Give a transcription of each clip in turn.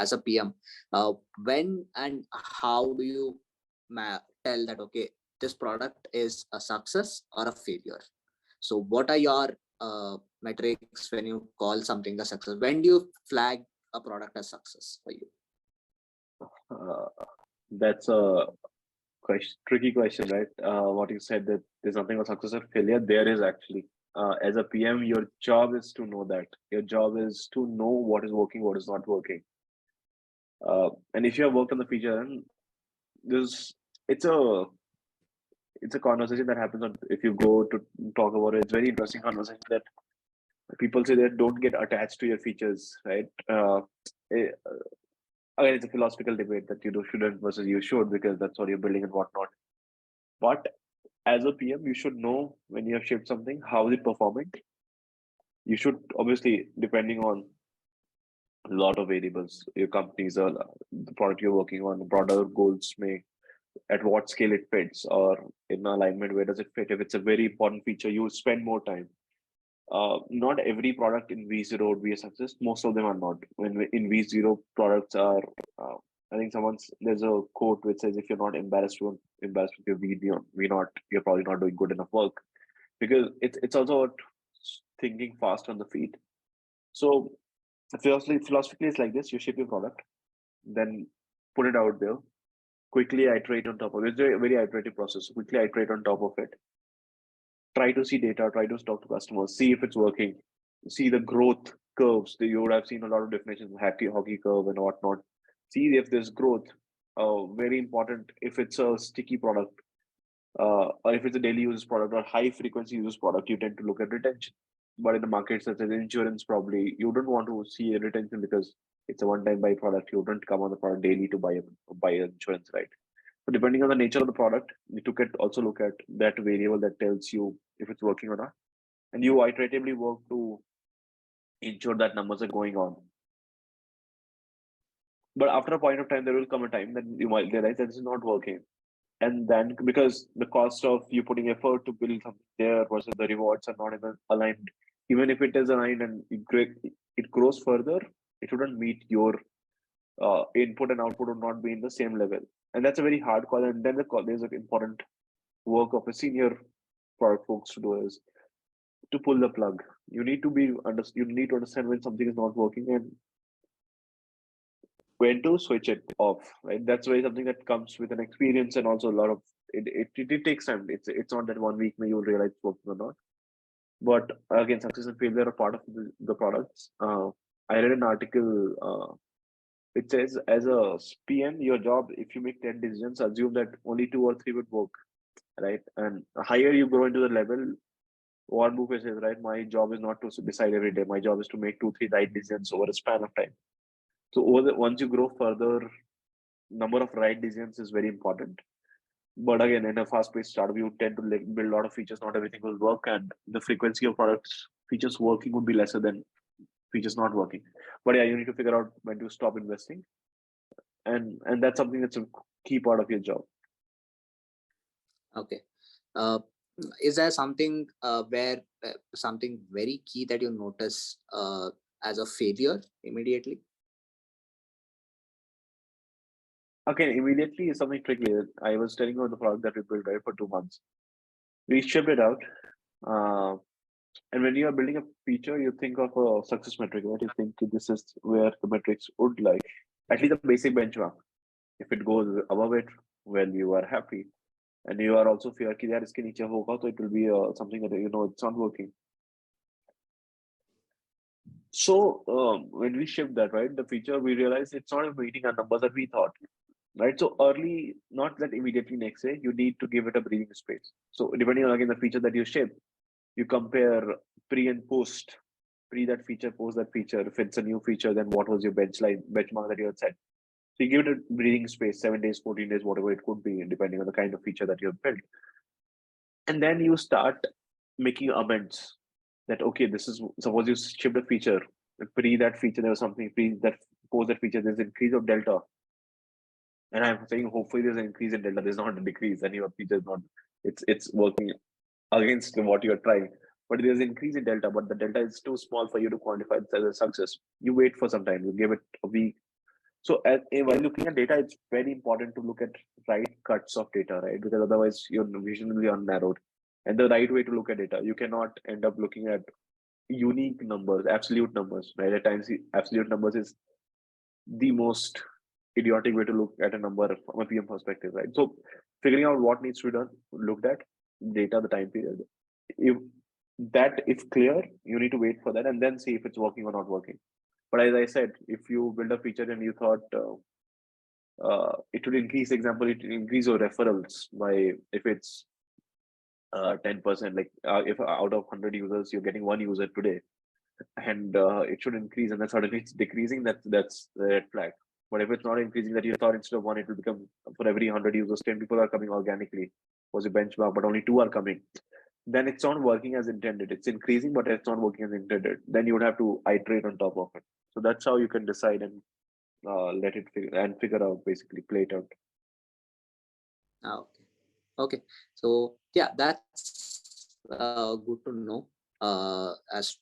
as a PM, when and how do you tell that, okay, this product is a success or a failure? So what are your metrics when you call something a success? When do you flag a product as success for you? That's a tricky question, right? What you said, that there's nothing of success or failure. There is actually. As a PM, your job is to know that. Your job is to know what is working, what is not working. And if you have worked on the feature, and this it's a conversation that happens on, if you go to talk about it, it's very interesting conversation that people say that don't get attached to your features, right? Again, it's a philosophical debate that you shouldn't versus you should, because that's what you're building and whatnot. But as a PM, you should know when you have shipped something, how is it performing. You should obviously, depending on a lot of variables, your companies are the product you're working on, broader goals may, at what scale it fits, or in alignment, where does it fit. If it's a very important feature, you spend more time. Not every product in V0 would be a success. Most of them are not. When in V0 products are, I think there's a quote which says, if you're not embarrassed with your video, you're probably not doing good enough work, because it's also about thinking fast on the feet. So philosophically, it's like this: you ship your product, then put it out there, quickly iterate on top of it. It's a very iterative process. Quickly iterate on top of it. Try to see data, try to talk to customers, see if it's working, see the growth curves. You would have seen a lot of definitions of hockey curve and whatnot. See if there's growth. Very important, if it's a sticky product, or if it's a daily use product or high frequency use product, you tend to look at retention. But in the market such as insurance, probably you don't want to see a retention, because it's a one-time buy product. You don't come on the product daily to buy insurance, right? So depending on the nature of the product, you also look at that variable that tells you if it's working or not, and you iteratively work to ensure that numbers are going on. But after a point of time, there will come a time that you might realize that this is not working, and then because the cost of you putting effort to build something there versus the rewards are not even aligned. Even if it is aligned and it grows further, it wouldn't meet your input and output would not be in the same level. And that's a very hard call. And then there's an important work of a senior product folks to do is to pull the plug. You need to understand when something is not working and when to switch it off, right? That's why something that comes with an experience, and also a lot of it takes time. It's not that 1 week may you'll realize it's working or not. But again, success and failure are part of the products. I read an article. It says, as a PM, your job, if you make 10 decisions, assume that only 2 or 3 would work, right? And the higher you grow into the level, Warren Buffett says, right, my job is not to decide every day. My job is to make 2-3 right decisions over a span of time. So once you grow further, number of right decisions is very important. But again, in a fast-paced startup, you tend to build a lot of features. Not everything will work, and the frequency of products features working would be lesser than features not working. But yeah, you need to figure out when to stop investing, and that's something that's a key part of your job. Okay. Is there something where something very key that you notice as a failure immediately? Okay, immediately is something tricky. I was telling you about the product that we built, right, for 2 months. We shipped it out. And when you are building a feature, you think of a success metric, right? You think this is where the metrics would like, at least a basic benchmark. If it goes above it, well, you are happy. And you are also fear that iske niche hoga, so it will be something that, it's not working. So when we shipped that, right, the feature, we realized it's not meeting our numbers that we thought, right? So early, not that immediately next day, you need to give it a breathing space. So depending on, again, the feature that you ship, you compare pre and post. Pre that feature, post that feature. If it's a new feature, then what was your benchmark that you had set? So you give it a breathing space, 7 days, 14 days, whatever it could be, depending on the kind of feature that you have built. And then you start making amends. That, okay, this is, suppose you shipped a feature, pre that feature, there was something, pre that, post that feature, there's increase of delta. And I'm saying, hopefully there's an increase in delta, there's not a decrease, and your feature is not, it's working against what you're trying. But there's an increase in delta, but the delta is too small for you to quantify it as a success. You wait for some time, you give it a week, So while looking at data, it's very important to look at right cuts of data, right? Because otherwise your vision will be unnarrowed. And the right way to look at data, you cannot end up looking at unique numbers, absolute numbers, right? At times, absolute numbers is the most idiotic way to look at a number from a PM perspective, right? So figuring out what needs to be done, looked at, data, the time period. If that is clear, you need to wait for that and then see if it's working or not working. But as I said, if you build a feature and you thought it would increase, example, it will increase your referrals by, if it's 10%, like if out of 100 users, you're getting one user today, and it should increase, and then suddenly it's decreasing, that's the red flag. But if it's not increasing, that you thought instead of one, it will become for every 100 users, 10 people are coming organically, was a benchmark, but only 2 are coming, then it's not working as intended. It's increasing, but it's not working as intended. Then you would have to iterate on top of it. So that's how you can decide and let it figure out, basically play it out. Okay. Okay. So yeah, that's good to know. As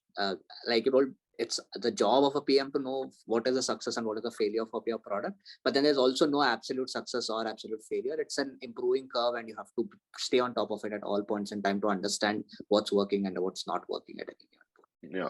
like you told, it's the job of a PM to know what is the success and what is the failure of your product. But then there's also no absolute success or absolute failure. It's an improving curve, and you have to stay on top of it at all points in time to understand what's working and what's not working at any given point. Yeah.